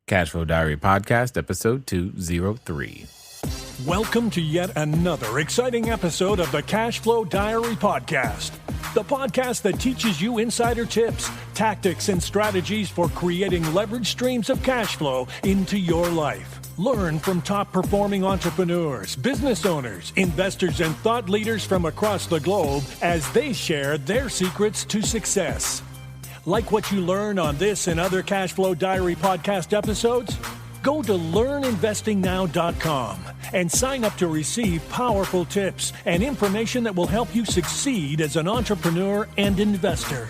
Cashflow Diary Podcast, episode 203. Welcome to yet another exciting episode of the Cashflow Diary Podcast, the podcast that teaches you insider tips, tactics, and strategies for creating leverage streams of cash flow into your life. Learn from top-performing entrepreneurs, business owners, investors, and thought leaders from across the globe as they share their secrets to success. Like what you learn on this and other Cashflow Diary podcast episodes? Go to learninvestingnow.com and sign up to receive powerful tips and information that will help you succeed as an entrepreneur and investor.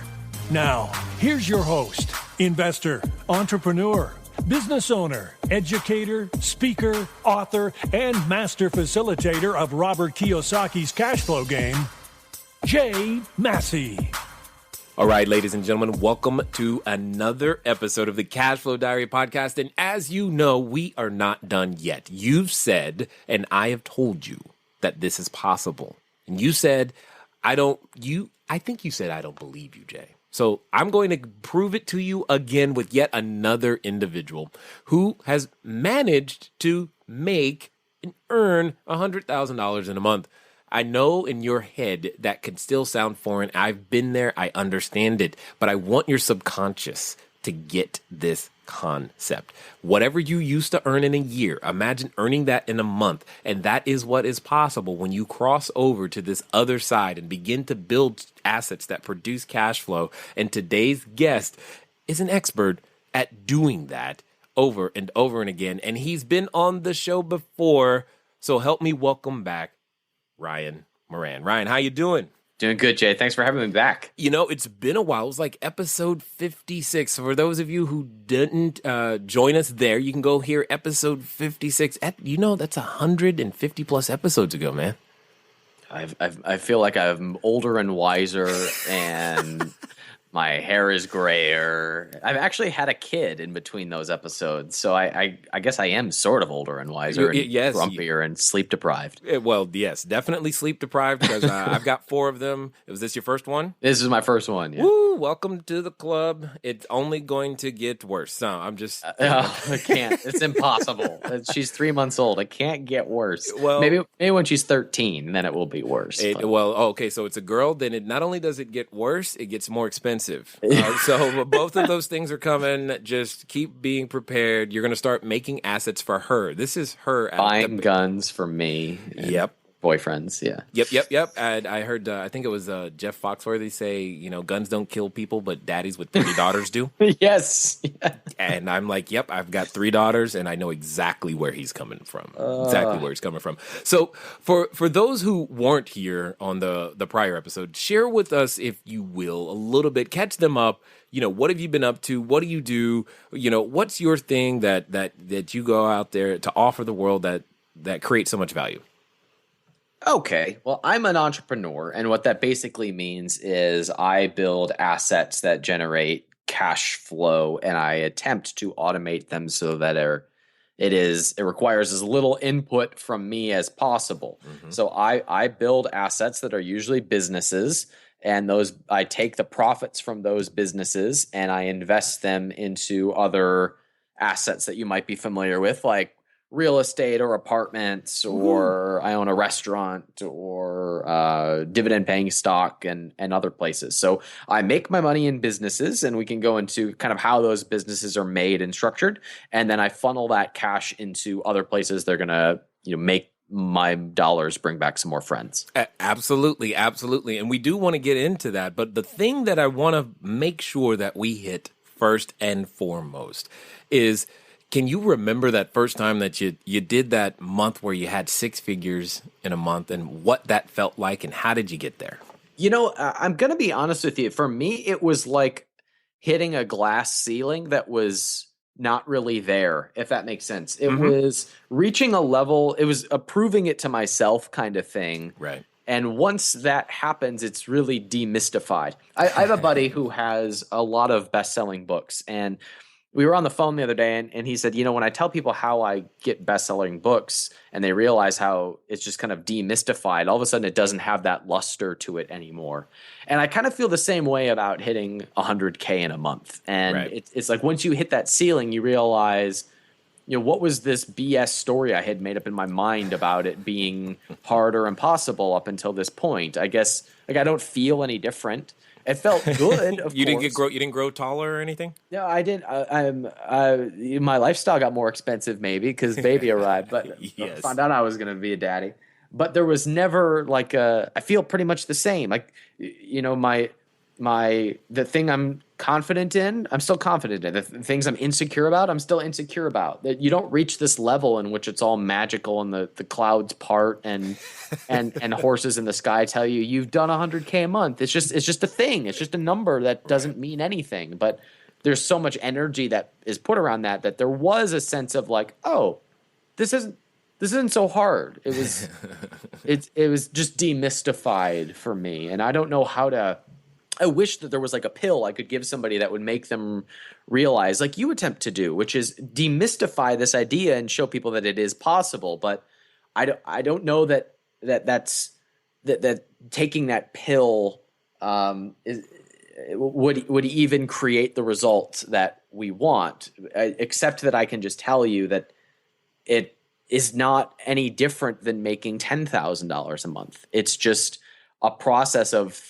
Now, here's your host, investor, entrepreneur, business owner, educator, speaker, author, and master facilitator of Robert Kiyosaki's cash flow game, Jay Massey. All right, ladies and gentlemen, welcome to another episode of the Cashflow Diary Podcast. And as you know, we are not done yet. You've said, and I have told you that this is possible. And you said, I think you said, I don't believe you, Jay. So I'm going to prove it to you again with yet another individual who has managed to make and earn $100,000 in a month. I know in your head that could still sound foreign. I've been there. I understand it. But I want your subconscious to get this concept. Whatever you used to earn in a year, imagine earning that in a month. And that is what is possible when you cross over to this other side and begin to build assets that produce cash flow. And today's guest is an expert at doing that over and over and again. And he's been on the show before. So help me welcome back Ryan Moran. Ryan, how you doing? Doing good, Jay. Thanks for having me back. You know, it's been a while. It was like episode 56. So for those of you who didn't join us there, you can go hear episode 56. That's 150 plus episodes ago, man. I feel like I'm older and wiser, and my hair is grayer. I've actually had a kid in between those episodes, so I guess I am sort of older and wiser, and grumpier and sleep deprived. Well, yes, definitely sleep deprived because I've got 4 of them. Was this your first one? This is my first one. Yeah. Woo! Welcome to the club. It's only going to get worse. No, I'm just. I can't. It's impossible. She's 3 months old. It can't get worse. Well, maybe when she's 13, then it will be worse. Okay. So it's a girl. Then it not only does it get worse, it gets more expensive. So both of those things are coming. Just keep being prepared. You're going to start making assets for her. This is her buying guns for me. Yep. Boyfriends. Yeah. Yep. And I heard, I think it was Jeff Foxworthy say, guns don't kill people, but daddies with 3 daughters do. Yes. Yeah. And I'm like, yep, I've got 3 daughters, and I know exactly where he's coming from. So for those who weren't here on the prior episode, share with us, if you will, a little bit, catch them up. What have you been up to? What do you do? What's your thing that you go out there to offer the world that creates so much value? Okay, well, I'm an entrepreneur, and what that basically means is I build assets that generate cash flow, and I attempt to automate them so that it requires as little input from me as possible. Mm-hmm. So I build assets that are usually businesses, and I take the profits from those businesses and I invest them into other assets that you might be familiar with, like real estate or apartments, or I own a restaurant, or dividend paying stock and other places. So I make my money in businesses, and we can go into kind of how those businesses are made and structured. And then I funnel that cash into other places. They're going to, make my dollars bring back some more friends. Absolutely. And we do want to get into that. But the thing that I want to make sure that we hit first and foremost is, can you remember that first time that you did that month where you had 6 figures in a month, and what that felt like, and how did you get there? I'm going to be honest with you. For me, it was like hitting a glass ceiling that was not really there, if that makes sense. It was reaching a level, it was proving it to myself kind of thing. Right. And once that happens, it's really demystified. I have a buddy who has a lot of best-selling books, and we were on the phone the other day, and he said, when I tell people how I get best-selling books and they realize how it's just kind of demystified, all of a sudden it doesn't have that luster to it anymore. And I kind of feel the same way about hitting 100K in a month. And Right. it's like once you hit that ceiling, you realize, what was this BS story I had made up in my mind about it being hard or impossible up until this point? I guess I don't feel any different. It felt good, of You course. you didn't grow taller or anything? No, I didn't. My lifestyle got more expensive maybe because baby arrived, but I Yes. found out I was going to be a daddy. But there was never like I feel pretty much the same. Like, the thing I'm confident in, I'm still confident in. The things I'm insecure about, I'm still insecure about. That you don't reach this level in which it's all magical and the clouds part and horses in the sky tell you you've done 100K a month. It's just a thing. It's just a number that doesn't mean anything. But there's so much energy that is put around that there was a sense of like, oh, this isn't so hard. It was it was just demystified for me, and I don't know how to. I wish that there was like a pill I could give somebody that would make them realize, like you attempt to do, which is demystify this idea and show people that it is possible. But I don't know that taking that pill would even create the results that we want, except that I can just tell you that it is not any different than making $10,000 a month. It's just a process of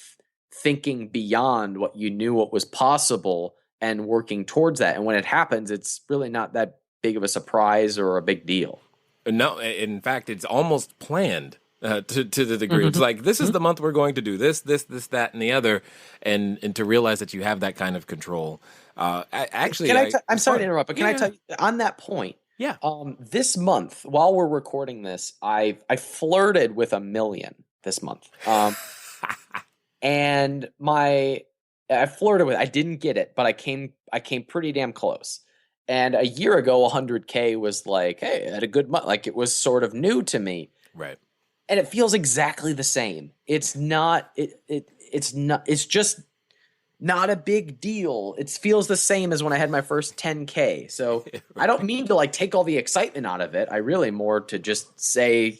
thinking beyond what you knew what was possible and working towards that. And when it happens, it's really not that big of a surprise or a big deal. No, in fact, it's almost planned to the degree. It's like, this is the month we're going to do this, that, and the other, and to realize that you have that kind of control. Actually, I'm sorry to interrupt, but can I tell you on that point? Yeah. This month, while we're recording this, I flirted with 1 million this month. And I flirted with, I didn't get it, but I came pretty damn close. And a year ago, 100K was like, hey, I had a good month. Like, it was sort of new to me. Right. And it feels exactly the same. It's not, it's just not a big deal. It feels the same as when I had my first 10K. So Right. I don't mean to like take all the excitement out of it. I really more to just say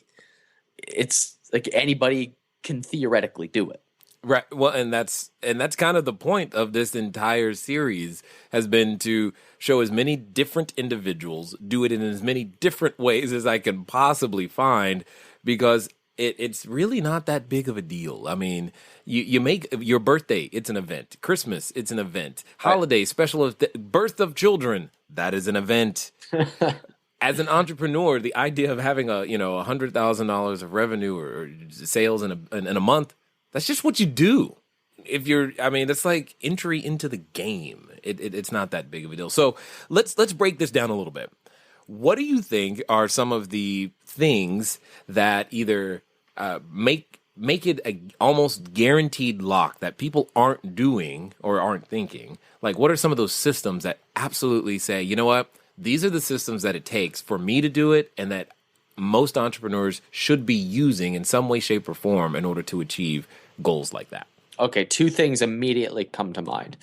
it's like anybody can theoretically do it. Right. Well, and that's kind of the point of this entire series has been to show as many different individuals do it in as many different ways as I can possibly find, because it's really not that big of a deal. I mean, you make your birthday, it's an event. Christmas, it's an event. Holiday, special birth of children, that is an event. As an entrepreneur, the idea of having $100,000 of revenue or sales in a month, that's just what you do. That's like entry into the game. It's not that big of a deal. So let's break this down a little bit. What do you think are some of the things that either make it a almost guaranteed lock that people aren't doing or aren't thinking? Like, what are some of those systems that absolutely say, you know what, these are the systems that it takes for me to do it, and that most entrepreneurs should be using in some way, shape, or form in order to achieve goals like that? Okay, two things immediately come to mind.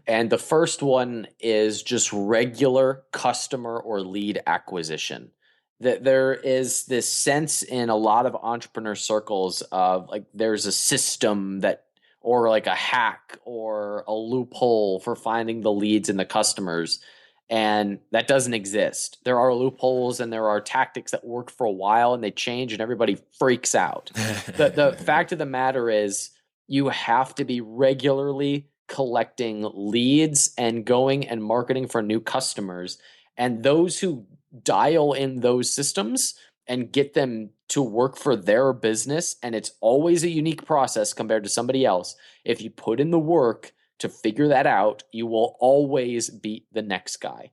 And the first one is just regular customer or lead acquisition. That there is this sense in a lot of entrepreneur circles of like there's a system that, or like a hack or a loophole for finding the leads and the customers. And that doesn't exist. There are loopholes and there are tactics that worked for a while and they change and everybody freaks out. The fact of the matter is you have to be regularly collecting leads and going and marketing for new customers. And those who dial in those systems and get them to work for their business, and it's always a unique process compared to somebody else. If you put in the work to figure that out, you will always beat the next guy.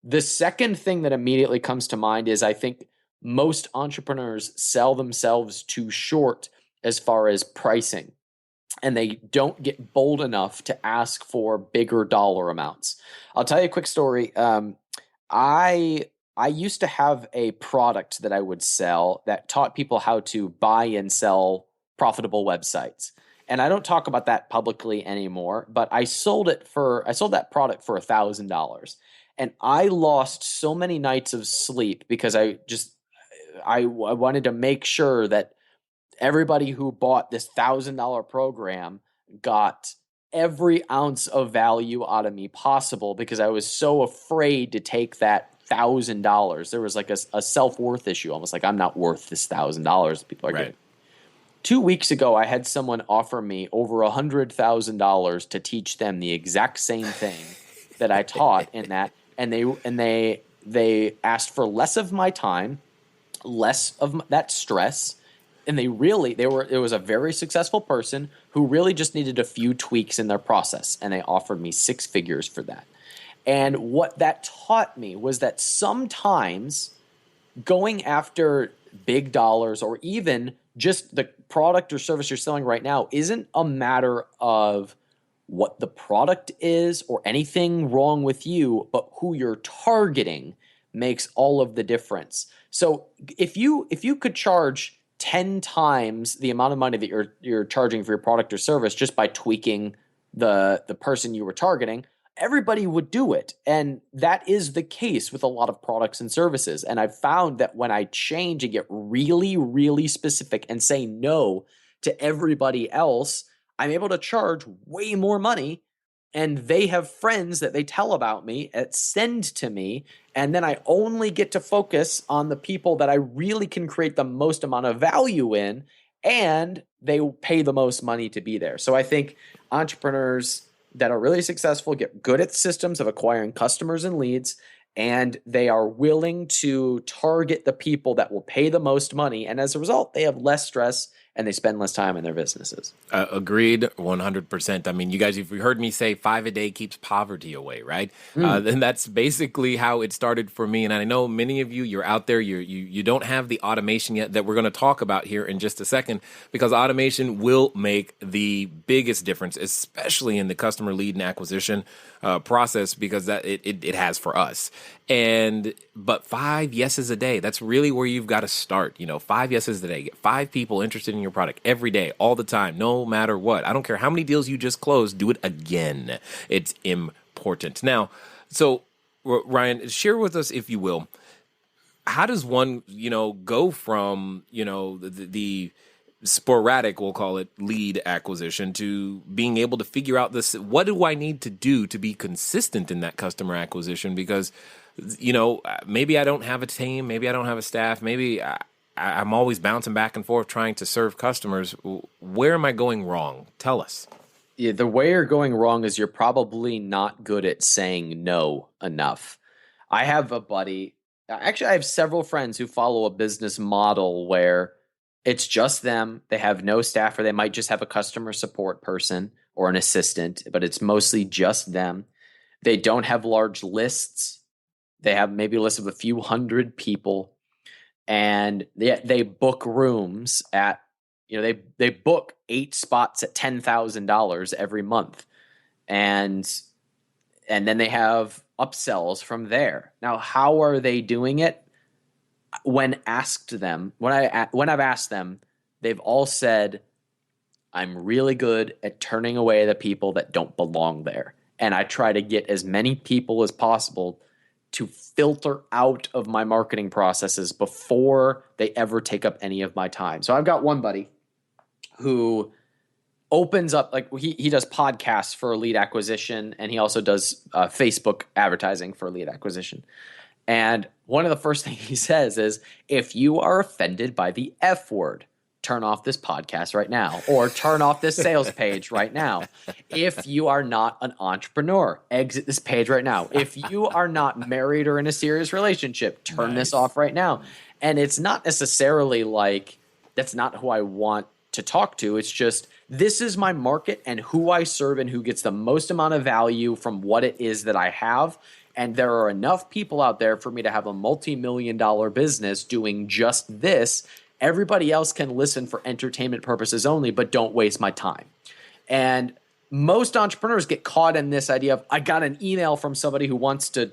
The second thing that immediately comes to mind is I think most entrepreneurs sell themselves too short as far as pricing, and they don't get bold enough to ask for bigger dollar amounts. I'll tell you a quick story. I used to have a product that I would sell that taught people how to buy and sell profitable websites. And I don't talk about that publicly anymore, but I sold that product for $1,000. And I lost so many nights of sleep because I wanted to make sure that everybody who bought this $1,000 program got every ounce of value out of me possible, because I was so afraid to take that $1,000. There was like a self-worth issue, almost like I'm not worth this $1,000 people are getting. 2 weeks ago, I had someone offer me over $100,000 to teach them the exact same thing that I taught in that, and they asked for less of my time, less of that stress, and it was a very successful person who really just needed a few tweaks in their process, and they offered me 6 figures for that. And what that taught me was that sometimes going after big dollars, or even just the product or service you're selling right now, isn't a matter of what the product is or anything wrong with you, but who you're targeting makes all of the difference. So if you could charge 10 times the amount of money that you're charging for your product or service just by tweaking the person you were targeting, everybody would do it. And that is the case with a lot of products and services. And I've found that when I change and get really, really specific and say no to everybody else, I'm able to charge way more money. And they have friends that they tell about me, send to me, and then I only get to focus on the people that I really can create the most amount of value in, and they pay the most money to be there. So I think entrepreneurs that are really successful get good at systems of acquiring customers and leads, and they are willing to target the people that will pay the most money. And as a result, they have less stress and they spend less time in their businesses. Agreed, 100%. I mean, you guys, if you heard me say 5 a day keeps poverty away, right? Then that's basically how it started for me. And I know many of you, you're out there, you don't have the automation yet that we're going to talk about here in just a second, because automation will make the biggest difference, especially in the customer lead and acquisition process, because that it has for us. But 5 yeses a day, that's really where you've got to start. 5 yeses a day. Get 5 people interested in your product every day, all the time, no matter what. I don't care how many deals you just closed, do it again. It's important. Now, so Ryan, share with us, if you will, how does one, go from, the sporadic, we'll call it, lead acquisition to being able to figure out this, what do I need to do to be consistent in that customer acquisition? Because, maybe I don't have a team, maybe I don't have a staff, maybe I'm always bouncing back and forth trying to serve customers. Where am I going wrong? Tell us. Yeah, the way you're going wrong is you're probably not good at saying no enough. I have a buddy, actually I have several friends who follow a business model where it's just them. They have no staff, or they might just have a customer support person or an assistant, but it's mostly just them. They don't have large lists. They have maybe a list of a few hundred people, and they book rooms at, they book 8 spots at $10,000 every month. And then they have upsells from there. Now, how are they doing it? When I've asked them, they've all said, I'm really good at turning away the people that don't belong there. And I try to get as many people as possible to filter out of my marketing processes before they ever take up any of my time. So I've got one buddy who opens up, like he does podcasts for lead acquisition, and he also does Facebook advertising for lead acquisition. And one of the first things he says is, if you are offended by the F word, turn off this podcast right now, or turn off this sales page right now. If you are not an entrepreneur, exit this page right now. If you are not married or in a serious relationship, turn this off right now. And it's not necessarily like, that's not who I want to talk to. It's just, this is my market and who I serve and who gets the most amount of value from what it is that I have. And there are enough people out there for me to have a multi-million-dollar business doing just this. Everybody else can listen for entertainment purposes only, but don't waste my time. And most entrepreneurs get caught in this idea of, I got an email from somebody who wants to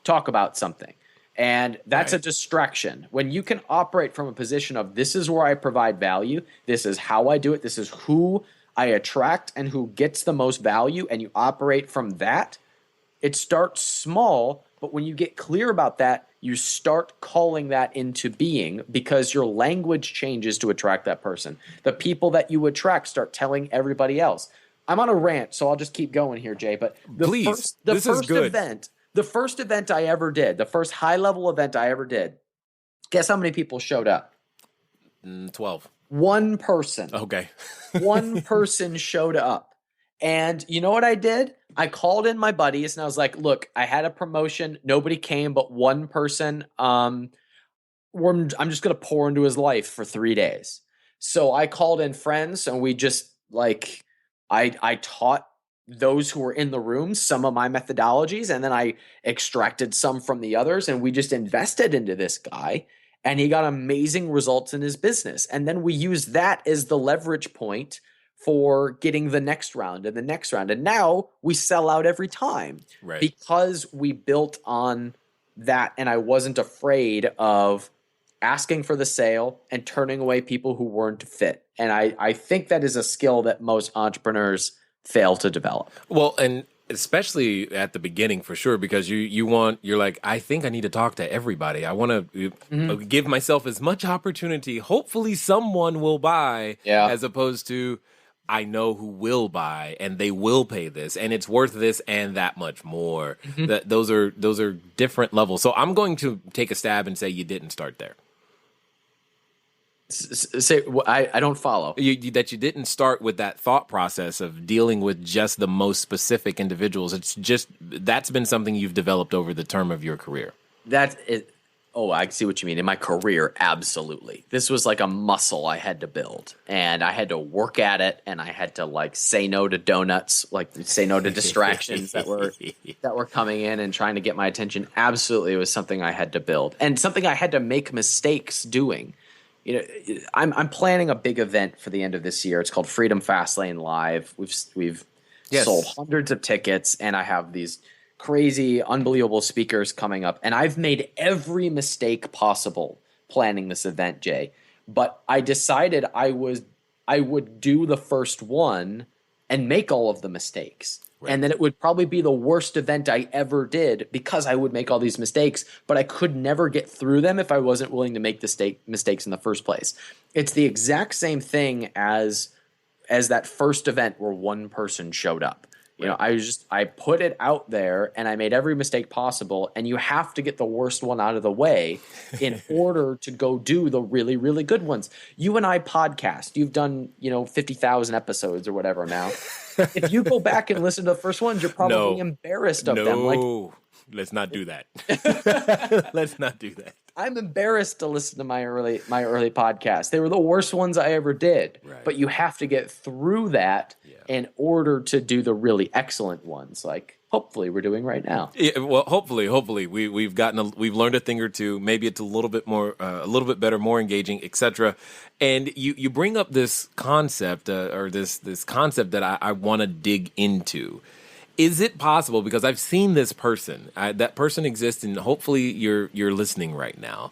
talk about something. And that's a distraction. When you can operate from a position of, this is where I provide value, this is how I do it, this is who I attract and who gets the most value, and you operate from that, it starts small, But when you get clear about that, you start calling that into being because your language changes to attract that person. The people that you attract start telling everybody else. I'm on a rant, so I'll just keep going here, Jay. But Please, this is good. The first event I ever did, the first high-level event I ever did, guess how many people showed up? 12. One person. Okay. One person showed up. And you know what I did? I called in my buddies and I was like, look, I had a promotion. Nobody came but one person. I'm just going to pour into his life for 3 days. So I called in friends and we just like, I taught those who were in the room some of my methodologies, and then I extracted some from the others, and we just invested into this guy, and he got amazing results in his business. And then we used that as the leverage point for getting the next round and the next round. And now we sell out every time because we built on that. And I wasn't afraid of asking for the sale and turning away people who weren't fit. And I think that is a skill that most entrepreneurs fail to develop. Well, and especially at the beginning for sure, because you're like, I think I need to talk to everybody. I want to give myself as much opportunity. Hopefully someone will buy as opposed to I know who will buy and they will pay this and it's worth this and that much more. That those are different levels. So I'm going to take a stab and say you didn't start there. Say I don't follow. That you didn't start with that thought process of dealing with just the most specific individuals. It's just that's been something you've developed over the term of your career. That's it. Oh, I see what you mean. In my career, absolutely. This was like a muscle I had to build, and I had to work at it, and I had to like say no to donuts, like say no to distractions that were coming in and trying to get my attention. Absolutely, it was something I had to build, and something I had to make mistakes doing. You know, I'm planning a big event for the end of this year. It's called Freedom Fastlane Live. We've sold hundreds of tickets, and I have these crazy, unbelievable speakers coming up. And I've made every mistake possible planning this event, Jay. But I decided I would do the first one and make all of the mistakes. Right. And then it would probably be the worst event I ever did because I would make all these mistakes, but I could never get through them if I wasn't willing to make the mistakes in the first place. It's the exact same thing as that first event where one person showed up. You know, I put it out there and I made every mistake possible, and you have to get the worst one out of the way in order to go do the really, really good ones. You and I podcast. You've done, 50,000 episodes or whatever now. If you go back and listen to the first ones, you're probably embarrassed of them. Like, let's not do that. Let's not do that. I'm embarrassed to listen to my early podcasts. They were the worst ones I ever did. Right. But you have to get through that in order to do the really excellent ones. Like hopefully we're doing right now. Yeah, well, hopefully we've learned a thing or two. Maybe it's a little bit more, a little bit better, more engaging, etc. And you bring up this concept or this concept that I want to dig into. Is it possible, because I've seen this person, that person exists, and hopefully you're listening right now,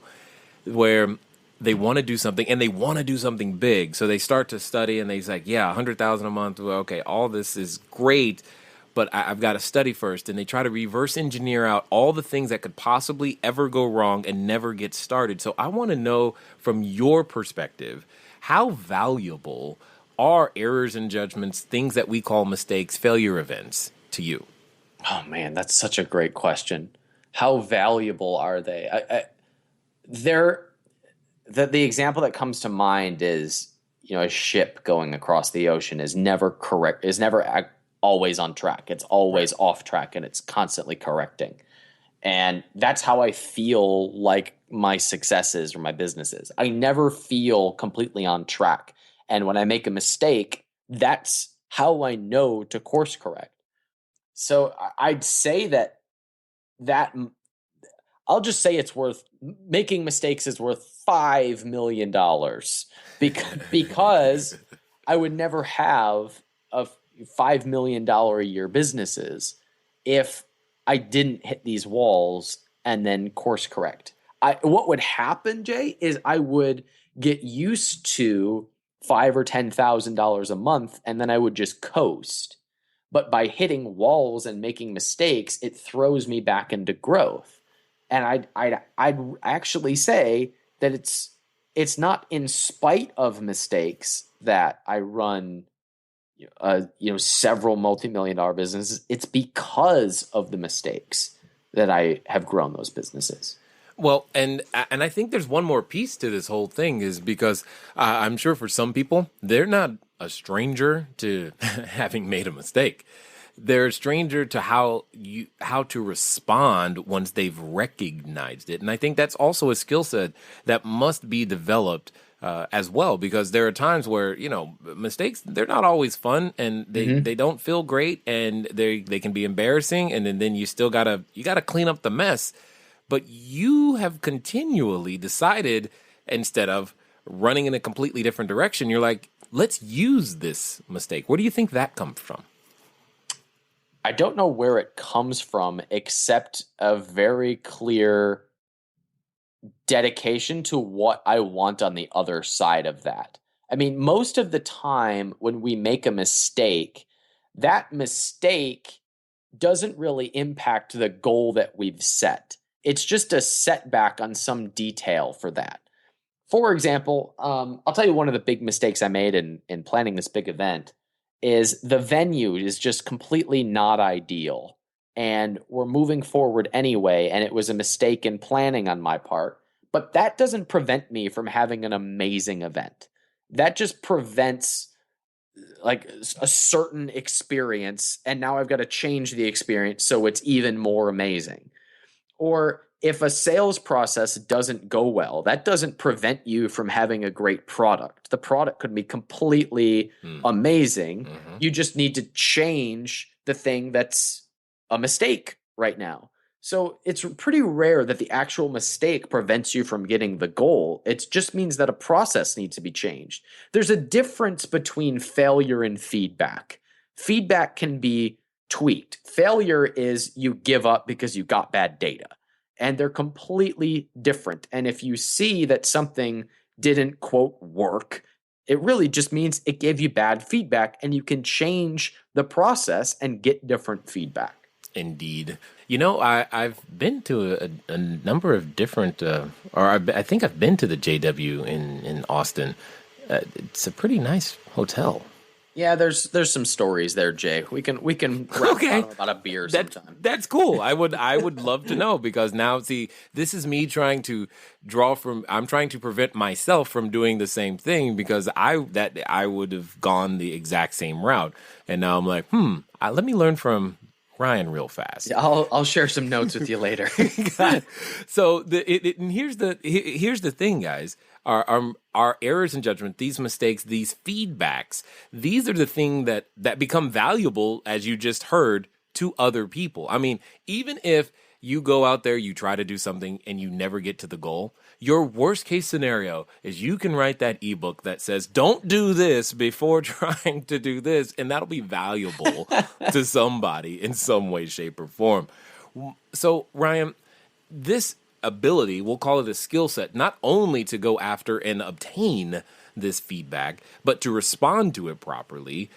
where they want to do something and they want to do something big. So they start to study and they're like, yeah, $100,000 a month. Well, okay, all this is great, but I've got to study first. And they try to reverse engineer out all the things that could possibly ever go wrong and never get started. So I want to know from your perspective, how valuable are errors and judgments, things that we call mistakes, failure events, to you? Oh man, that's such a great question. How valuable are they? The example that comes to mind is, a ship going across the ocean is never always on track. It's always off track, and it's constantly correcting. And that's how I feel like my successes or my businesses. I never feel completely on track. And when I make a mistake, that's how I know to course correct. So I'd say that I'll just say making mistakes is worth $5 million because I would never have a $5 million a year businesses if I didn't hit these walls and then course correct. What would happen, Jay, is I would get used to $5,000 or $10,000 a month, and then I would just coast. But by hitting walls and making mistakes, it throws me back into growth. And I'd actually say that it's not in spite of mistakes that I run several multi-million-dollar businesses. It's because of the mistakes that I have grown those businesses. Well, and I think there's one more piece to this whole thing is because I'm sure for some people, they're not a stranger to having made a mistake. They're a stranger to how to respond once they've recognized it. And I think that's also a skill set that must be developed as well, because there are times where, mistakes, they're not always fun, and they don't feel great, and they can be embarrassing. And then you still gotta clean up the mess. But you have continually decided, instead of running in a completely different direction, you're like, let's use this mistake. Where do you think that comes from? I don't know where it comes from, except a very clear dedication to what I want on the other side of that. I mean, most of the time when we make a mistake, that mistake doesn't really impact the goal that we've set. It's just a setback on some detail for that. For example, I'll tell you one of the big mistakes I made in planning this big event is the venue is just completely not ideal. And we're moving forward anyway, and it was a mistake in planning on my part. But that doesn't prevent me from having an amazing event. That just prevents like a certain experience, and now I've got to change the experience so it's even more amazing. Or if a sales process doesn't go well, that doesn't prevent you from having a great product. The product could be completely amazing. Mm-hmm. You just need to change the thing that's a mistake right now. So it's pretty rare that the actual mistake prevents you from getting the goal. It just means that a process needs to be changed. There's a difference between failure and feedback. Feedback can be tweaked. Failure is you give up because you got bad data. And they're completely different. And if you see that something didn't, quote, work, it really just means it gave you bad feedback, and you can change the process and get different feedback. Indeed. I've been to a number of different, I think I've been to the JW in Austin. It's a pretty nice hotel. Yeah, there's some stories there, Jay. We can wrap about a beer sometime. That's cool. I would love to know, because now, see, this is me trying to I'm trying to prevent myself from doing the same thing, because I would have gone the exact same route. And now I'm like, let me learn from Ryan real fast. Yeah, I'll share some notes with you later. So and here's the thing, guys. Our errors in judgment, these mistakes, these feedbacks, these are the things that become valuable, as you just heard, to other people. I mean, even if you go out there, you try to do something and you never get to the goal, your worst case scenario is you can write that ebook that says, don't do this before trying to do this. And that'll be valuable to somebody in some way, shape, or form. So, Ryan, this ability, we'll call it a skill set, not only to go after and obtain this feedback, but to respond to it properly.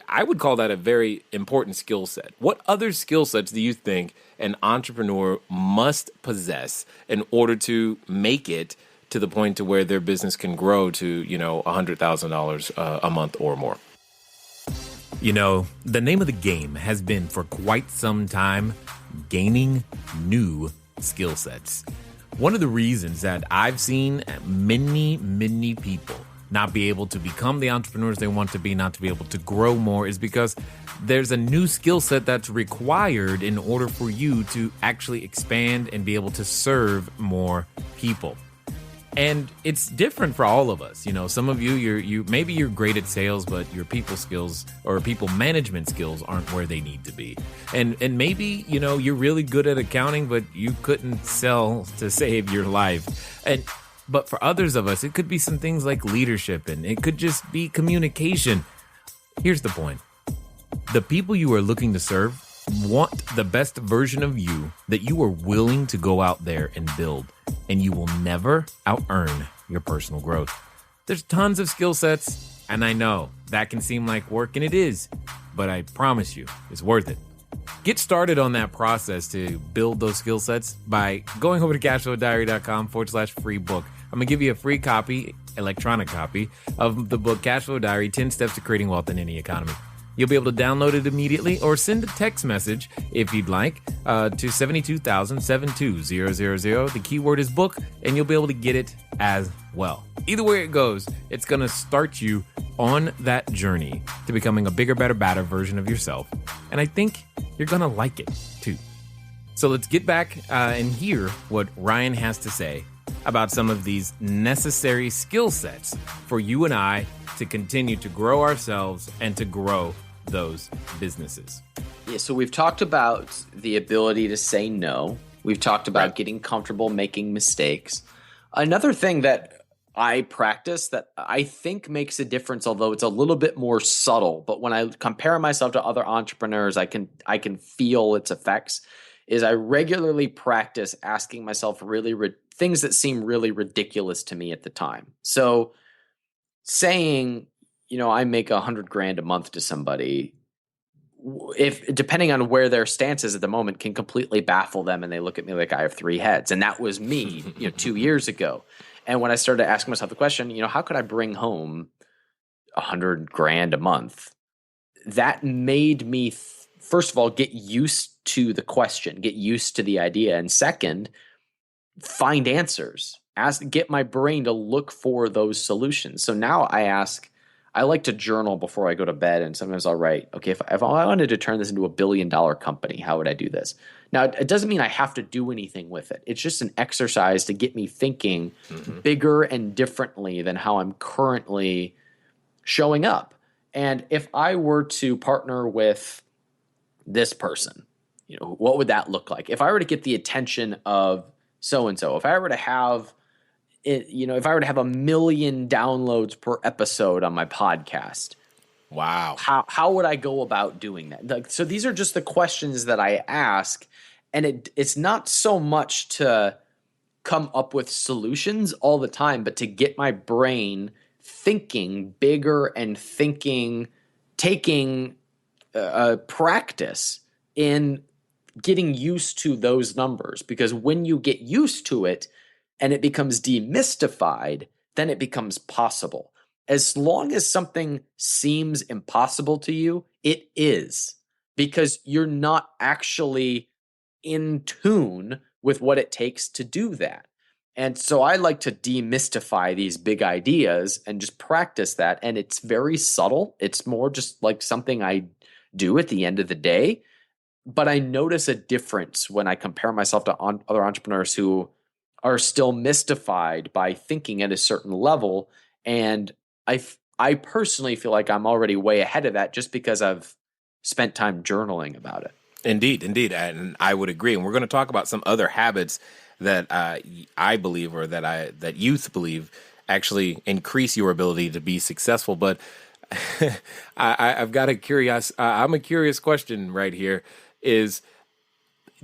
I would call that a very important skill set. What other skill sets do you think an entrepreneur must possess in order to make it to the point to where their business can grow to, $100,000 a month or more? The name of the game has been for quite some time gaining new skill sets. One of the reasons that I've seen many, many people not be able to become the entrepreneurs they want to be, not to be able to grow more, is because there's a new skill set that's required in order for you to actually expand and be able to serve more people. And it's different for all of us. Some of you maybe you're great at sales, but your people skills or people management skills aren't where they need to be. And maybe, you're really good at accounting, but you couldn't sell to save your life. But for others of us, it could be some things like leadership, and it could just be communication. Here's the point. The people you are looking to serve want the best version of you that you are willing to go out there and build, and you will never out-earn your personal growth. There's tons of skill sets, and I know that can seem like work, and it is. but I promise you, it's worth it. Get started on that process to build those skill sets by going over to cashflowdiary.com/free book. I'm going to give you a free copy, electronic copy, of the book Cashflow Diary, 10 Steps to Creating Wealth in Any Economy. You'll be able to download it immediately or send a text message if you'd like to 72000 The keyword is book, and you'll be able to get it as well. Either way it goes, it's going to start you on that journey to becoming a bigger, better, badder version of yourself. And I think you're going to like it too. So let's get back and hear what Ryan has to say about some of these necessary skill sets for you and I to continue to grow ourselves and to grow those businesses. Yeah, so we've talked about the ability to say no. We've talked about getting comfortable making mistakes. Another thing that I practice that I think makes a difference, although it's a little bit more subtle, but when I compare myself to other entrepreneurs, I can feel its effects, is I regularly practice asking myself things that seem really ridiculous to me at the time. So saying, I make $100,000 a month to somebody, if depending on where their stance is at the moment, can completely baffle them, and they look at me like I have three heads. And that was me, 2 years ago. And when I started asking myself the question, how could I bring home $100,000 a month? That made me, first of all, get used to the question, get used to the idea, and second, find answers. Get my brain to look for those solutions. So now I like to journal before I go to bed, and sometimes I'll write, okay, if I wanted to turn this into $1 billion company, how would I do this? Now, it doesn't mean I have to do anything with it. It's just an exercise to get me thinking bigger and differently than how I'm currently showing up. And if I were to partner with this person, what would that look like? If I were to get the attention of so-and-so, if I were to have if I were to have 1 million downloads per episode on my podcast, wow, how would I go about doing that? So these are just the questions that I ask, and it's not so much to come up with solutions all the time, but to get my brain thinking bigger and taking practice in getting used to those numbers. Because when you get used to it, and it becomes demystified, then it becomes possible. As long as something seems impossible to you, it is, because you're not actually in tune with what it takes to do that. And so I like to demystify these big ideas and just practice that. And it's very subtle. It's more just like something I do at the end of the day. But I notice a difference when I compare myself to other entrepreneurs who are still mystified by thinking at a certain level. And I personally feel like I'm already way ahead of that just because I've spent time journaling about it. Indeed. And I would agree. And we're going to talk about some other habits that I believe, or that youth believe, actually increase your ability to be successful. But I'm a curious question right here is,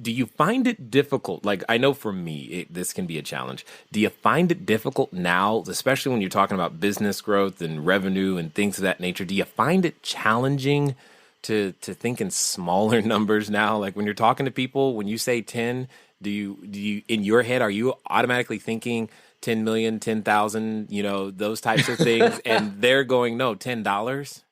do you find it difficult? Like, I know for me, this can be a challenge. Do you find it difficult now, especially when you're talking about business growth and revenue and things of that nature? Do you find it challenging to think in smaller numbers now? Like when you're talking to people, when you say 10, do you in your head, are you automatically thinking 10 million, 10,000, those types of things? And they're going, no, $10?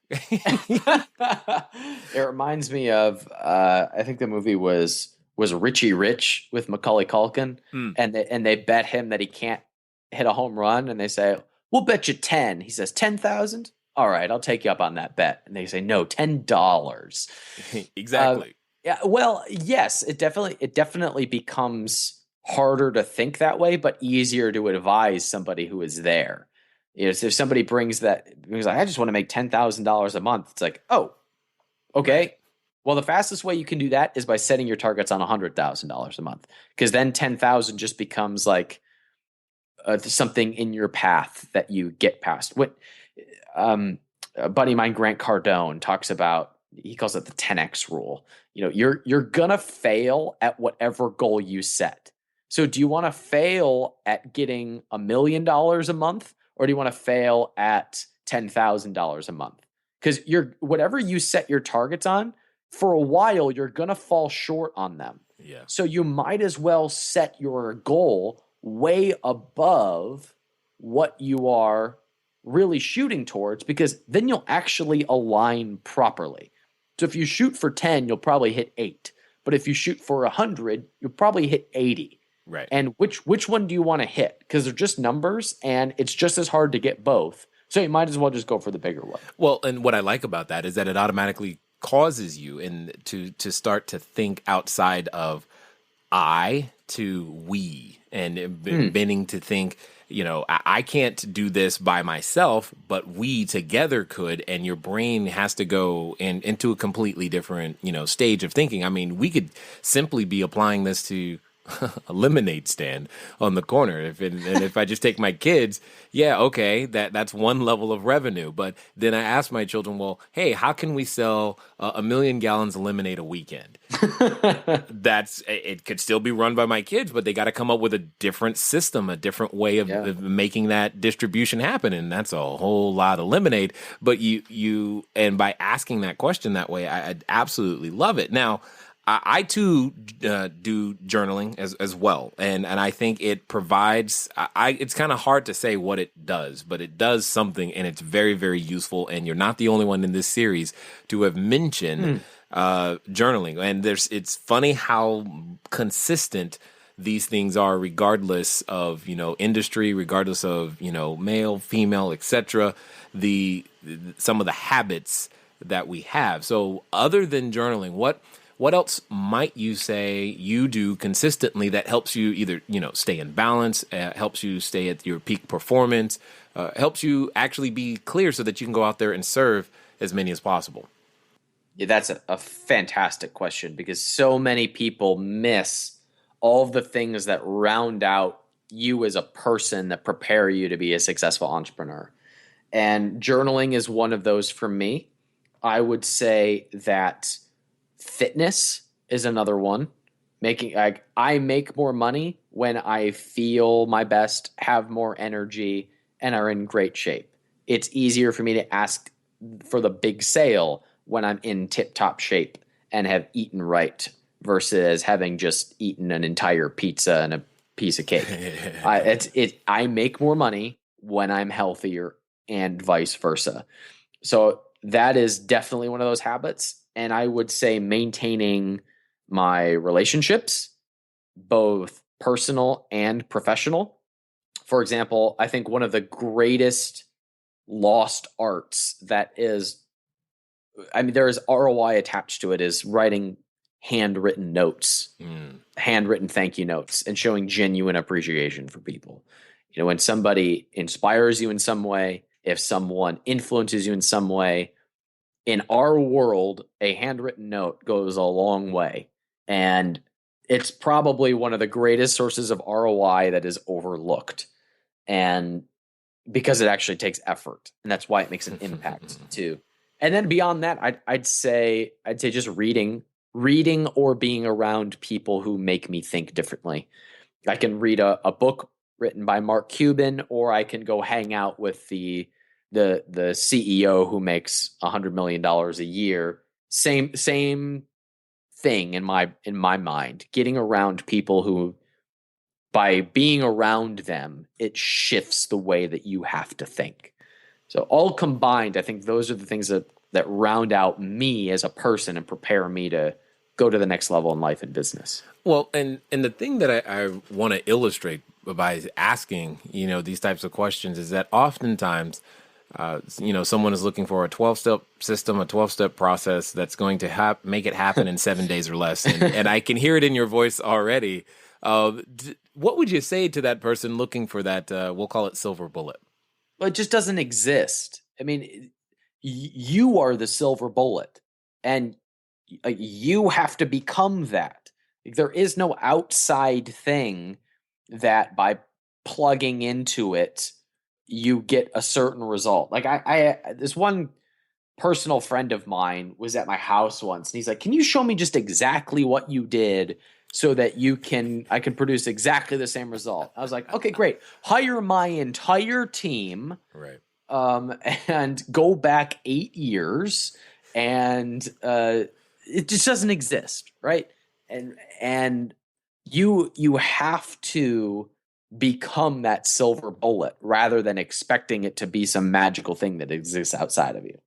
It reminds me of, I think the movie was Richie Rich with Macaulay Culkin, and they bet him that he can't hit a home run, and they say, we'll bet you 10. He says, 10,000? All right, I'll take you up on that bet. And they say, no, $10. Exactly. Yeah, well, yes, it definitely becomes harder to think that way, but easier to advise somebody who is there. So if somebody brings like, I just want to make $10,000 a month, it's like, oh, okay. Well, the fastest way you can do that is by setting your targets on $100,000 a month, because then 10,000 just becomes like something in your path that you get past. What a buddy of mine, Grant Cardone, talks about, he calls it the 10x rule. You're gonna fail at whatever goal you set. So do you want to fail at getting $1 million a month, or do you want to fail at $10,000 a month? because whatever you set your targets on, for a while, you're going to fall short on them. Yeah. So you might as well set your goal way above what you are really shooting towards, because then you'll actually align properly. So if you shoot for 10, you'll probably hit 8. But if you shoot for 100, you'll probably hit 80. Right. And which one do you want to hit? Because they're just numbers, and it's just as hard to get both. So you might as well just go for the bigger one. Well, and what I like about that is that it automatically causes you to start to think outside of I to we, and beginning to think, I can't do this by myself, but we together could, and your brain has to go into a completely different, stage of thinking. I mean, we could simply be applying this to a lemonade stand on the corner. If I just take my kids, that's one level of revenue. But then I ask my children, well, hey, how can we sell 1 million gallons of lemonade a weekend? It could still be run by my kids, but they got to come up with a different system, a different way of making that distribution happen. And that's a whole lot of lemonade. But and by asking that question that way, I absolutely love it. Now, I too do journaling as well, and I think it provides. It's kind of hard to say what it does, but it does something, and it's very, very useful. And you're not the only one in this series to have mentioned journaling. And it's funny how consistent these things are, regardless of industry, regardless of male, female, etc. Some of the habits that we have. So, other than journaling, what else might you say you do consistently that helps you either, stay in balance, helps you stay at your peak performance, helps you actually be clear so that you can go out there and serve as many as possible? Yeah, that's a fantastic question, because so many people miss all of the things that round out you as a person that prepare you to be a successful entrepreneur. And journaling is one of those for me. I would say that fitness is another one. I make more money when I feel my best, have more energy, and are in great shape. It's easier for me to ask for the big sale when I'm in tip-top shape and have eaten right, versus having just eaten an entire pizza and a piece of cake. I make more money when I'm healthier, and vice versa. So that is definitely one of those habits. And I would say maintaining my relationships, both personal and professional. For example, I think one of the greatest lost arts there is ROI attached to it, is writing handwritten notes, handwritten thank you notes, and showing genuine appreciation for people. When somebody inspires you in some way, if someone influences you in some way, in our world, a handwritten note goes a long way. And it's probably one of the greatest sources of ROI that is overlooked. And because it actually takes effort, and that's why it makes an impact too. And then beyond that, I'd say just reading or being around people who make me think differently. I can read a book written by Mark Cuban, or I can go hang out with the CEO who makes $100 million a year. Same thing in my mind. Getting around people who, by being around them, it shifts the way that you have to think. So all combined, I think those are the things that round out me as a person and prepare me to go to the next level in life and business. Well, and the thing that I want to illustrate by asking, these types of questions is that oftentimes, someone is looking for a 12-step system, a 12-step process that's going to make it happen in 7 days or less. And I can hear it in your voice already. What would you say to that person looking for that, we'll call it silver bullet? Well, it just doesn't exist. I mean, you are the silver bullet, and you have to become that. There is no outside thing that by plugging into it, you get a certain result. Like this one personal friend of mine was at my house once, and he's like, "Can you show me just exactly what you did so that I can produce exactly the same result?" I was like, "Okay, great. Hire my entire team. Right. and go back 8 years, and it just doesn't exist, right? And you have to become that silver bullet rather than expecting it to be some magical thing that exists outside of you.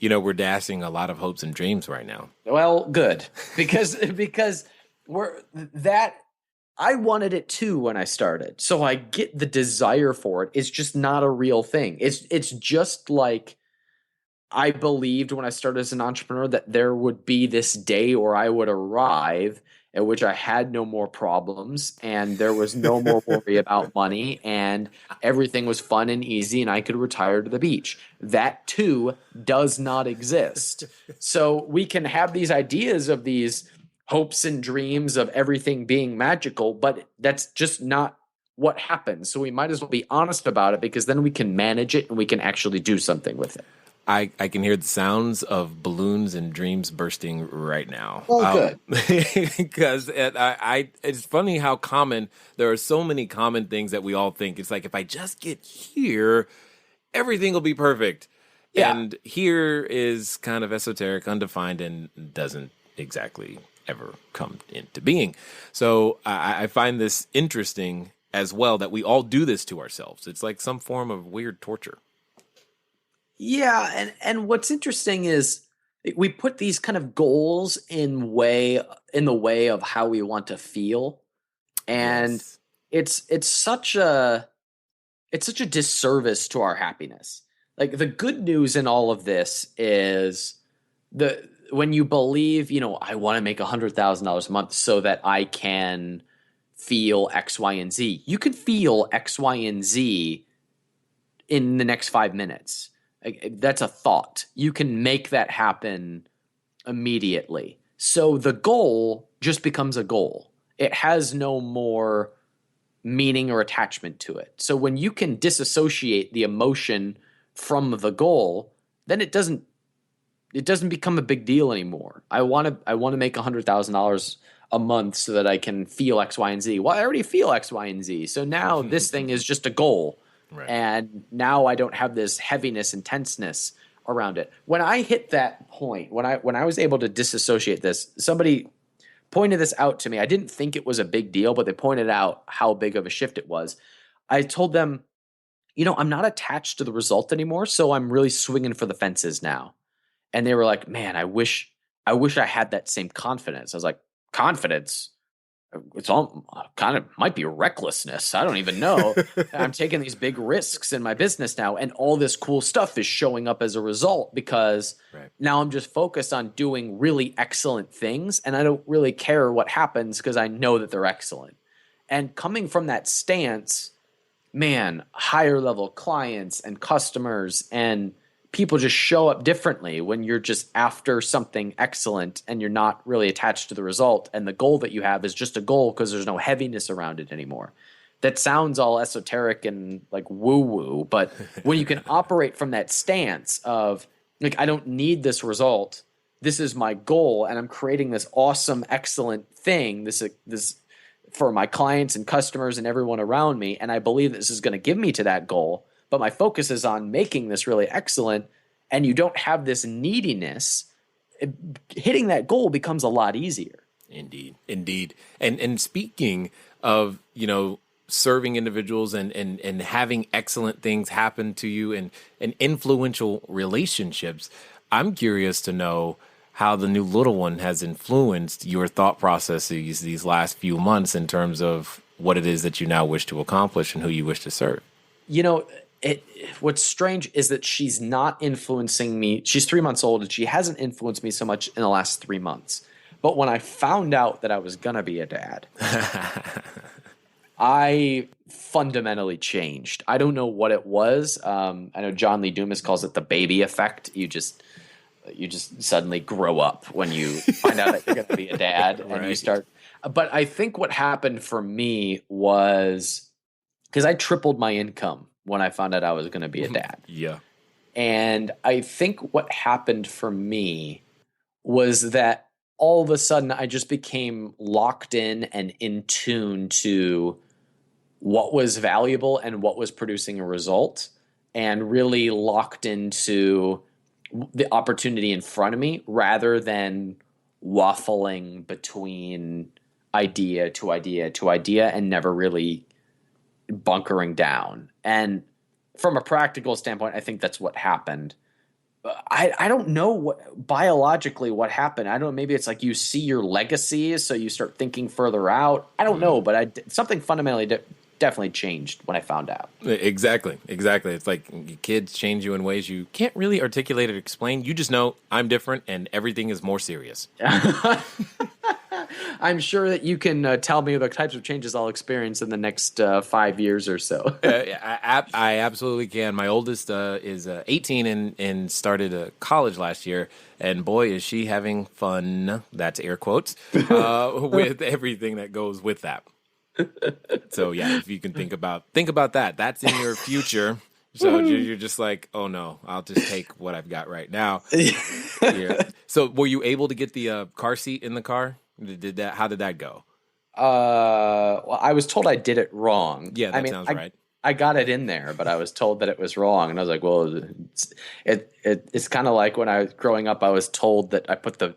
We're dashing a lot of hopes and dreams right now. Well, good, because I wanted it too when I started. So I get the desire for it. It's just not a real thing. It's just like I believed when I started as an entrepreneur that there would be this day where I would arrive at which I had no more problems and there was no more worry about money and everything was fun and easy and I could retire to the beach. That too does not exist. So we can have these ideas of these hopes and dreams of everything being magical, but that's just not what happens. So we might as well be honest about it, because then we can manage it and we can actually do something with it. I can hear the sounds of balloons and dreams bursting right now. Well, good. Because it's funny how common, there are so many common things that we all think. It's like, if I just get here, everything will be perfect. Yeah. And here is kind of esoteric, undefined, and doesn't exactly ever come into being. So I find this interesting as well, that we all do this to ourselves. It's like some form of weird torture. Yeah, and what's interesting is we put these kind of goals in the way of how we want to feel, and Yes. it's such a disservice to our happiness. Like, the good news in all of this is when you believe, I want to make $100,000 a month so that I can feel X, Y, and Z. You can feel X, Y, and Z in the next 5 minutes. That's a thought. You can make that happen immediately. So the goal just becomes a goal. It has no more meaning or attachment to it. So when you can disassociate the emotion from the goal, then it doesn't become a big deal anymore. I want to make $100,000 a month so that I can feel X, Y, and Z. Well, I already feel X, Y, and Z. So now this thing is just a goal. Right. And now I don't have this heaviness and tenseness around it. When I hit that point, when I was able to disassociate this, somebody pointed this out to me. I didn't think it was a big deal, but they pointed out how big of a shift it was. I told them, I'm not attached to the result anymore, so I'm really swinging for the fences now. And they were like, "Man, I wish I had that same confidence." I was like, "Confidence? It's all kind of might be recklessness. I don't even know. I'm taking these big risks in my business now, and all this cool stuff is showing up as a result because now I'm just focused on doing really excellent things, and I don't really care what happens because I know that they're excellent." And coming from that stance, man, higher level clients and customers and people just show up differently when you're just after something excellent and you're not really attached to the result. And the goal that you have is just a goal because there's no heaviness around it anymore. That sounds all esoteric and like woo-woo, but when you can operate from that stance of like, I don't need this result, this is my goal, and I'm creating this awesome, excellent thing, this for my clients and customers and everyone around me, and I believe this is going to give me to that goal, but my focus is on making this really excellent, and you don't have this neediness, hitting that goal becomes a lot easier. Indeed. And speaking of, serving individuals and having excellent things happen to you and influential relationships, I'm curious to know how the new little one has influenced your thought processes these last few months in terms of what it is that you now wish to accomplish and who you wish to serve. What's strange is that she's not influencing me. She's 3 months old and she hasn't influenced me so much in the last 3 months. But when I found out that I was going to be a dad, I fundamentally changed. I don't know what it was. I know John Lee Dumas calls it the baby effect. You just suddenly grow up when you find out that you're going to be a dad and you start. But I think what happened for me was because I tripled my income when I found out I was going to be a dad. Yeah. And I think what happened for me was that all of a sudden I just became locked in and in tune to what was valuable and what was producing a result. and really locked into the opportunity in front of me rather than waffling between idea to idea to idea and never really bunkering down. And from a practical standpoint, I think that's what happened. I don't know what biologically what happened. I don't know. Maybe it's like you see your legacy, so you start thinking further out. I don't know, but something fundamentally definitely changed when I found out. Exactly. It's like kids change you in ways you can't really articulate or explain. You just know I'm different and everything is more serious. I'm sure that you can tell me the types of changes I'll experience in the next 5 years or so. I absolutely can. My oldest is 18 and started college last year. And boy, is she having fun, that's air quotes, with everything that goes with that. So yeah, if you can think about that, that's in your future. So you're just like, oh no, I'll just take what I've got right now. Yeah. So were you able to get the car seat in the car? How did that go? Well, I was told I did it wrong. Yeah, that sounds right. I got it in there, but I was told that it was wrong, and I was like, "Well, it's kind of like when I was growing up. I was told that I put the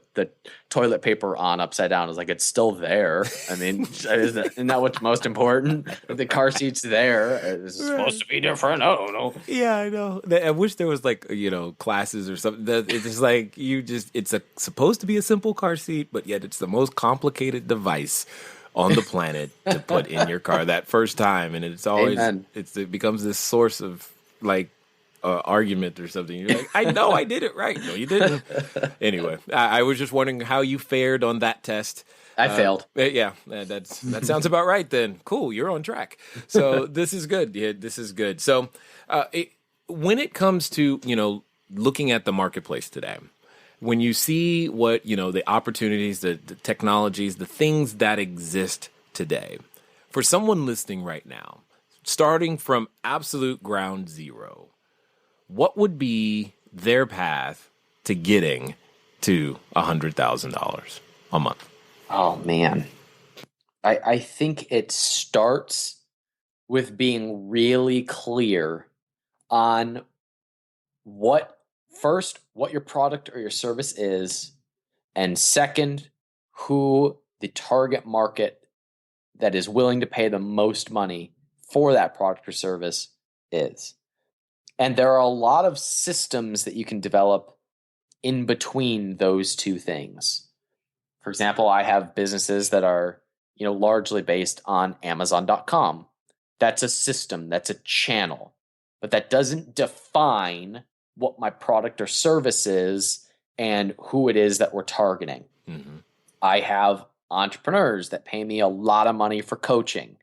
toilet paper on upside down. I was like, it's still there. I mean, isn't that what's most important? If the car seat's there, it's supposed to be different. I don't know. Yeah, I know. I wish there was like classes or something. It's just like it's supposed to be a simple car seat, but yet it's the most complicated device on the planet to put in your car that first time, and it's always it becomes this source of like argument or something. You're like, I know I did it right. No, you didn't. Anyway, I was just wondering how you fared on that test. I failed. Yeah, that sounds about right then. Cool, you're on track. So this is good. Yeah, this is good. So when it comes to looking at the marketplace today, when you see what, the opportunities, the technologies, the things that exist today, for someone listening right now, starting from absolute ground zero, what would be their path to getting to $100,000 a month? Oh, man. I think it starts with being really clear on what your product or your service is, and second, who the target market that is willing to pay the most money for that product or service is. And there are a lot of systems that you can develop in between those two things. For example, I have businesses that are, largely based on Amazon.com. That's a system, that's a channel, but that doesn't define what my product or service is and who it is that we're targeting. Mm-hmm. I have entrepreneurs that pay me a lot of money for coaching,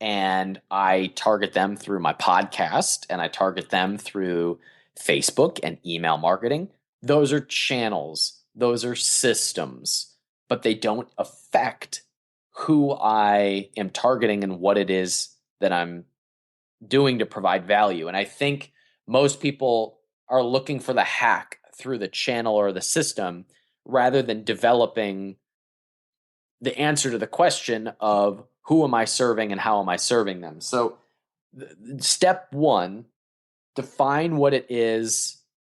and I target them through my podcast, and I target them through Facebook and email marketing. Those are channels. Those are systems, but they don't affect who I am targeting and what it is that I'm doing to provide value. And I think most people are looking for the hack through the channel or the system rather than developing the answer to the question of who am I serving and how am I serving them. So step one, define what it is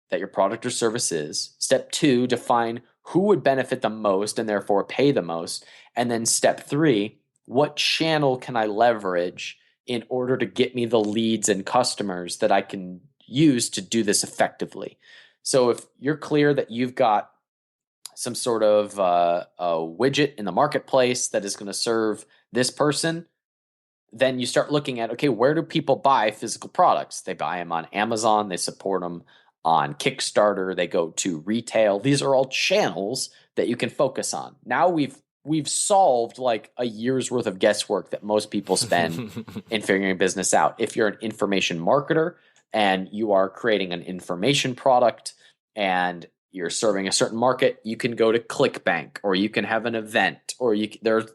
that your product or service is. Step two, define who would benefit the most and therefore pay the most. And then step three, what channel can I leverage in order to get me the leads and customers that I can use to do this effectively? So if you're clear that you've got some sort of a widget in the marketplace that is going to serve this person, then you start looking at, okay, where do people buy physical products? They buy them on Amazon, they support them on Kickstarter, they go to retail. These are all channels that you can focus on. Now we've solved like a year's worth of guesswork that most people spend in figuring business out. If you're an information marketer and you are creating an information product and you're serving a certain market, you can go to ClickBank, or you can have an event, or there's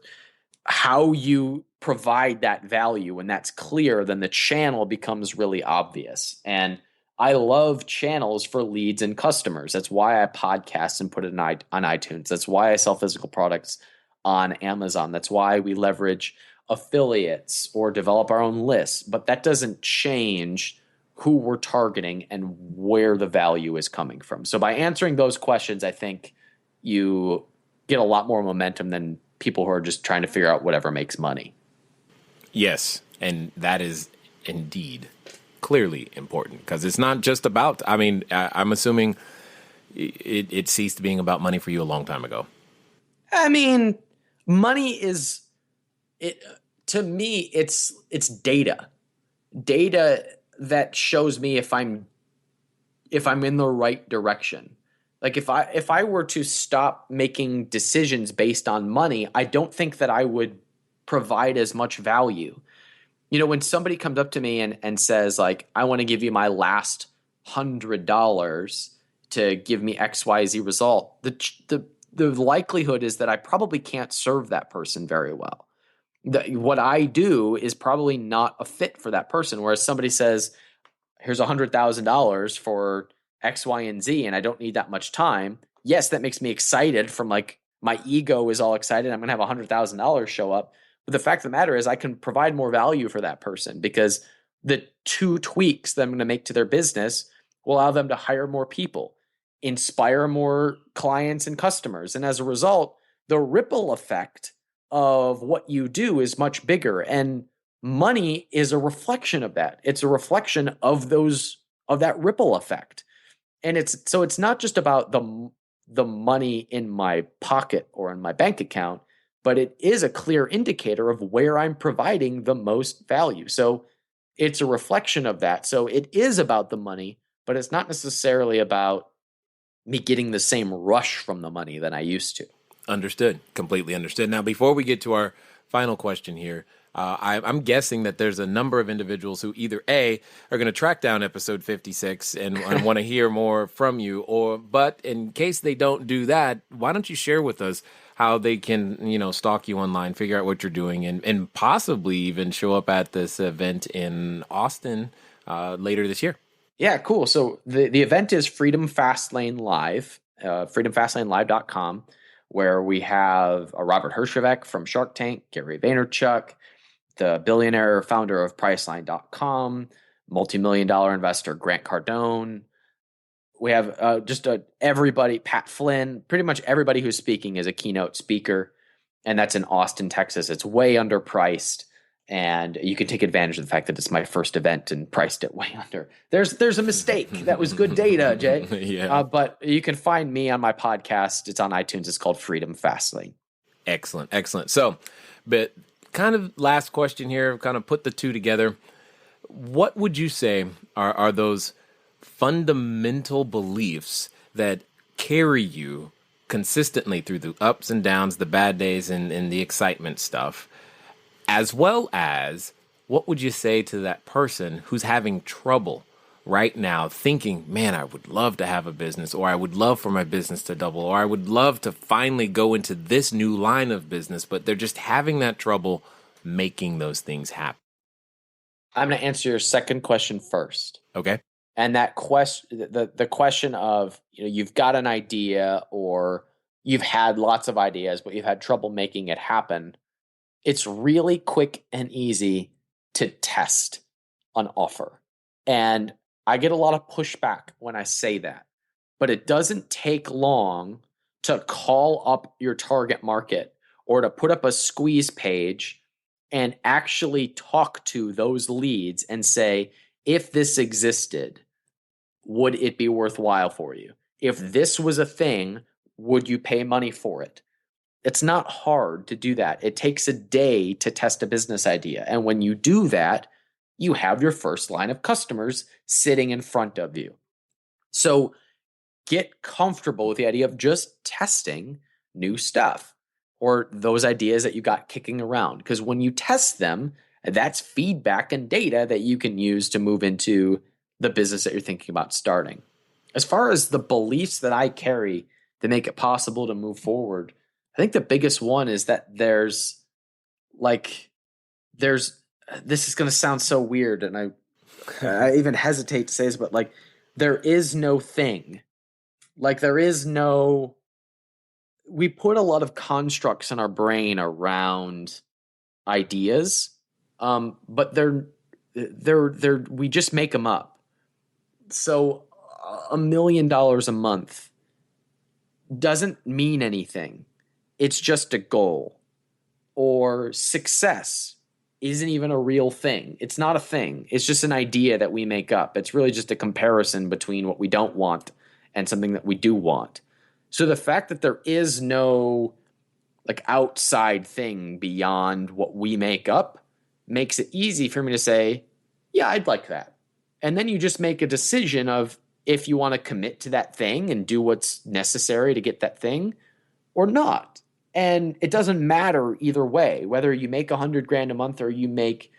how you provide that value. When that's clear, then the channel becomes really obvious. And I love channels for leads and customers. That's why I podcast and put it on iTunes. That's why I sell physical products on Amazon. That's why we leverage affiliates or develop our own lists. But that doesn't change who we're targeting and where the value is coming from. So by answering those questions, I think you get a lot more momentum than people who are just trying to figure out whatever makes money. Yes, and that is indeed clearly important, because it's not just about, I'm assuming it ceased being about money for you a long time ago. I mean, money is, to me, it's data that shows me if I'm in the right direction. Like if I were to stop making decisions based on money, I don't think that I would provide as much value. When somebody comes up to me and says, like, I want to give you my last $100 to give me XYZ result, the likelihood is that I probably can't serve that person very well. What I do is probably not a fit for that person. Whereas somebody says, here's $100,000 for X, Y, and Z, and I don't need that much time. Yes, that makes me excited from like my ego is all excited. I'm going to have $100,000 show up. But the fact of the matter is I can provide more value for that person because the 2 tweaks that I'm going to make to their business will allow them to hire more people, inspire more clients and customers. And as a result, the ripple effect of what you do is much bigger. And money is a reflection of that. It's a reflection of that ripple effect. And it's not just about the money in my pocket or in my bank account, but it is a clear indicator of where I'm providing the most value. So it's a reflection of that. So it is about the money, but it's not necessarily about me getting the same rush from the money that I used to. Understood. Completely understood. Now, before we get to our final question here, I'm guessing that there's a number of individuals who either A, are going to track down episode 56 and want to hear more from you, but in case they don't do that, why don't you share with us how they can, stalk you online, figure out what you're doing, and possibly even show up at this event in Austin later this year? Yeah, cool. So the event is Freedom Fastlane Live, freedomfastlanelive.com, where we have Robert Herjavec from Shark Tank, Gary Vaynerchuk, the billionaire founder of Priceline.com, multi-million-dollar investor Grant Cardone. We have everybody, Pat Flynn, pretty much everybody who's speaking is a keynote speaker, and that's in Austin, Texas. It's way underpriced, and you can take advantage of the fact that it's my first event and priced it way under. There's a mistake. That was good data, Jay. Yeah. But you can find me on my podcast. It's on iTunes. It's called Freedom Fastlane. Excellent. So, but kind of last question here, kind of put the two together. What would you say are those fundamental beliefs that carry you consistently through the ups and downs, the bad days, and the excitement stuff? As well as, what would you say to that person who's having trouble right now thinking, man, I would love to have a business, or I would love for my business to double, or I would love to finally go into this new line of business, but they're just having that trouble making those things happen? I'm going to answer your second question first. Okay. And that question, the question of, you've got an idea or you've had lots of ideas, but you've had trouble making it happen. It's really quick and easy to test an offer. And I get a lot of pushback when I say that, but it doesn't take long to call up your target market or to put up a squeeze page and actually talk to those leads and say, if this existed, would it be worthwhile for you? If this was a thing, would you pay money for it? It's not hard to do that. It takes a day to test a business idea. And when you do that, you have your first line of customers sitting in front of you. So get comfortable with the idea of just testing new stuff or those ideas that you got kicking around. Because when you test them, that's feedback and data that you can use to move into the business that you're thinking about starting. As far as the beliefs that I carry that make it possible to move forward, I think the biggest one is that there's this is going to sound so weird, and I even hesitate to say this, but like, there is no thing. Like, there is no. We put a lot of constructs in our brain around ideas, but they're we just make them up. So $1 million a month doesn't mean anything. It's just a goal. Or success isn't even a real thing. It's not a thing. It's just an idea that we make up. It's really just a comparison between what we don't want and something that we do want. So the fact that there is no like outside thing beyond what we make up makes it easy for me to say, yeah, I'd like that. And then you just make a decision of if you want to commit to that thing and do what's necessary to get that thing or not. And it doesn't matter either way, whether you make 100 grand a month or you make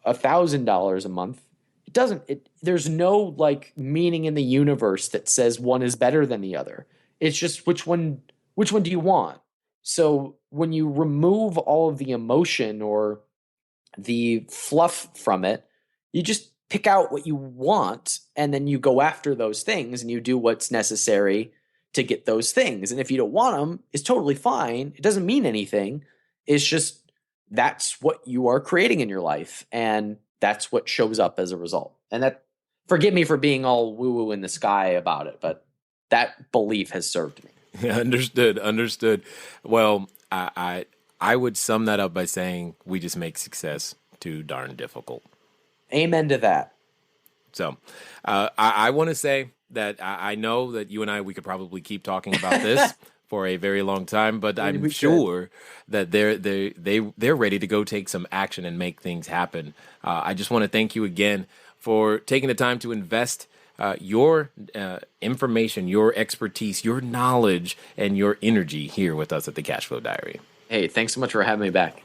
$1,000 a month. There's no like meaning in the universe that says one is better than the other. It's just which one do you want? So when you remove all of the emotion or the fluff from it, you just pick out what you want and then you go after those things and you do what's necessary to get those things. And if you don't want them, it's totally fine. It doesn't mean anything. It's just that's what you are creating in your life and that's what shows up as a result. And that, forgive me for being all woo-woo in the sky about it, but that belief has served me. Yeah, understood. Well, I would sum that up by saying we just make success too darn difficult. Amen to that. So I want to say that I know that you and we could probably keep talking about this for a very long time, but I'm sure that they're ready to go take some action and make things happen. I just want to thank you again for taking the time to invest your information, your expertise, your knowledge, and your energy here with us at the Cashflow Diary. Hey, thanks so much for having me back.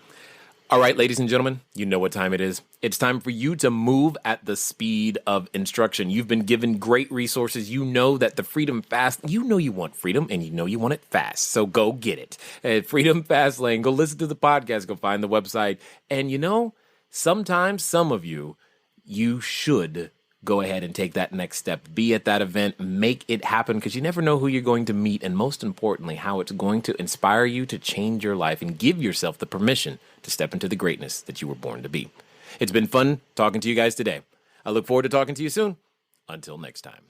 All right, ladies and gentlemen, you know what time it is. It's time for you to move at the speed of instruction. You've been given great resources. You know that the Freedom Fast, you know you want freedom and you know you want it fast. So go get it. At Freedom Fast Lane, go listen to the podcast, go find the website. And you know, sometimes some of you should go ahead and take that next step. Be at that event, make it happen, because you never know who you're going to meet, and most importantly, how it's going to inspire you to change your life and give yourself the permission to step into the greatness that you were born to be. It's been fun talking to you guys today. I look forward to talking to you soon. Until next time.